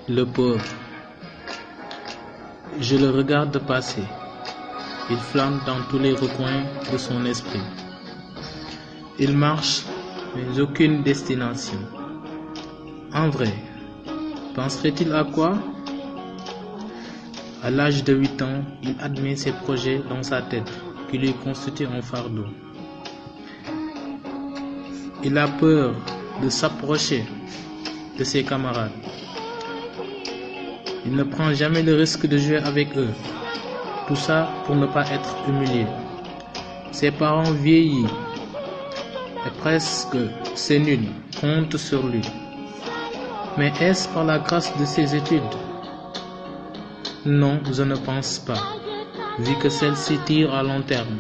Le pauvre, je le regarde passer. Il flâne dans tous les recoins de son esprit. Il marche, mais aucune destination. En vrai, penserait-il à quoi? À l'âge de 8 ans, il admet ses projets dans sa tête, qui lui constituent un fardeau. Il a peur de s'approcher de ses camarades. Il ne prend jamais le risque de jouer avec eux. Tout ça pour ne pas être humilié. Ses parents vieillis et presque séniles comptent sur lui. Mais est-ce par la grâce de ses études? Non, je ne pense pas, vu que celle-ci tire à long terme.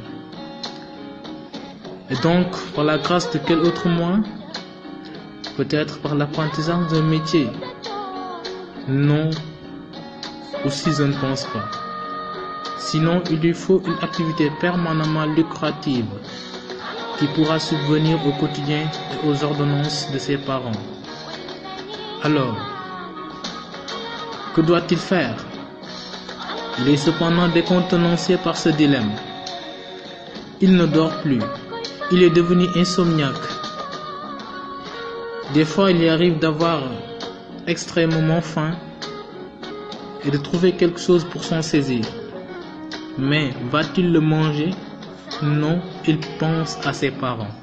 Et donc, par la grâce de quel autre moyen? Peut-être par l'apprentissage d'un métier? Non, aussi je ne pense pas. Sinon, il lui faut une activité permanemment lucrative qui pourra subvenir au quotidien et aux ordonnances de ses parents. Alors, que doit-il faire? Il est cependant décontenancé par ce dilemme. Il ne dort plus. Il est devenu insomniaque. Des fois, il y arrive d'avoir extrêmement faim et de trouver quelque chose pour s'en saisir. Mais va-t-il le manger? Non, il pense à ses parents.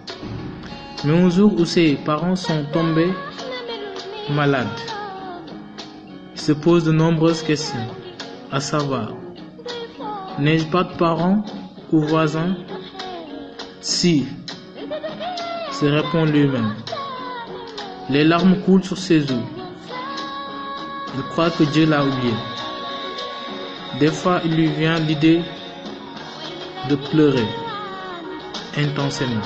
Mais un jour où ses parents sont tombés malades, il se pose de nombreuses questions, à savoir, n'ai-je pas de parents ou voisins? Si, se répond lui-même. Les larmes coulent sur ses joues. Il croit que Dieu l'a oublié. Des fois, il lui vient l'idée de pleurer intensément.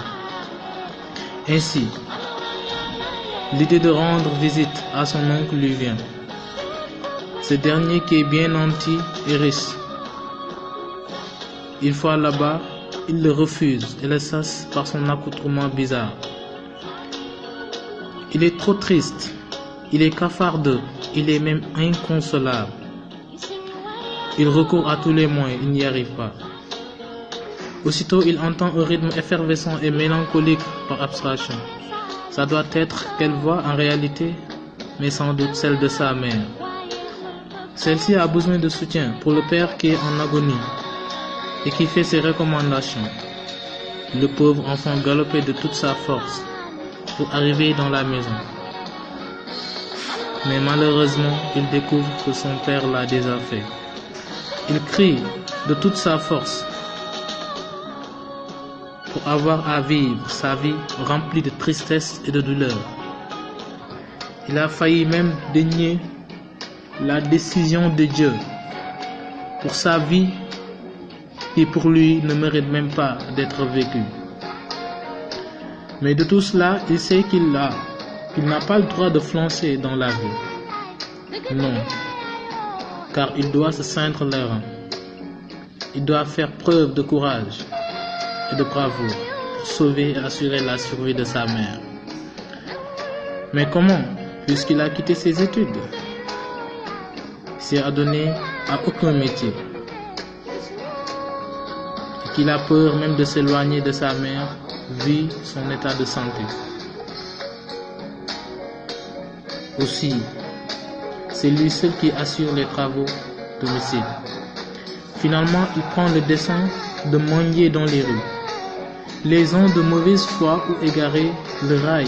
Ainsi, l'idée de rendre visite à son oncle lui vient. Ce dernier qui est bien nanti et riche. Une fois là-bas, il le refuse et le chasse par son accoutrement bizarre. Il est trop triste, il est cafardeux, il est même inconsolable. Il recourt à tous les moyens, il n'y arrive pas. Aussitôt, il entend un rythme effervescent et mélancolique par abstraction. Ça doit être quelle voix en réalité, mais sans doute celle de sa mère. Celle-ci a besoin de soutien pour le père qui est en agonie et qui fait ses recommandations. Le pauvre enfant galopait de toute sa force pour arriver dans la maison. Mais malheureusement, il découvre que son père l'a déjà fait. Il crie de toute sa force pour avoir à vivre sa vie remplie de tristesse et de douleur. Il a failli même dénier la décision de Dieu pour sa vie qui pour lui ne mérite même pas d'être vécue. Mais de tout cela, il sait qu'il n'a pas le droit de flancher dans la vie. Non, car il doit se ceindre les reins. Il doit faire preuve de courage et de bravoure pour sauver et assurer la survie de sa mère. Mais comment, puisqu'il a quitté ses études? Il s'est adonné à aucun métier. Et qu'il a peur même de s'éloigner de sa mère, vu son état de santé. Aussi, c'est lui seul qui assure les travaux domicile. Finalement, il prend le dessein de mendier dans les rues. Les gens de mauvaise foi ou égarés le raillent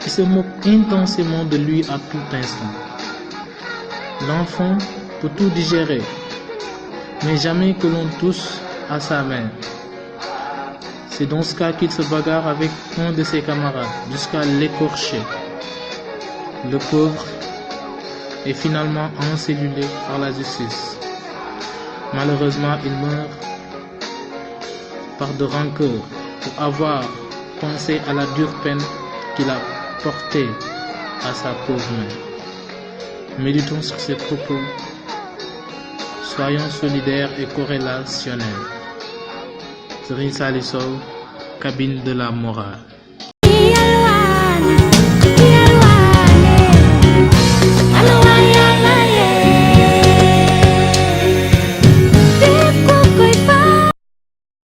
et se moquent intensément de lui à tout instant. L'enfant peut tout digérer, mais jamais que l'on touche à sa mère. C'est dans ce cas qu'il se bagarre avec un de ses camarades jusqu'à l'écorcher. Le pauvre est finalement encellulé par la justice. Malheureusement, il meurt par de rancœur pour avoir pensé à la dure peine qu'il a portée à sa pauvre mère. Méditons sur ces propos. Soyons solidaires et corrélationnels. Serigne Saliou Sow, cabine de la morale.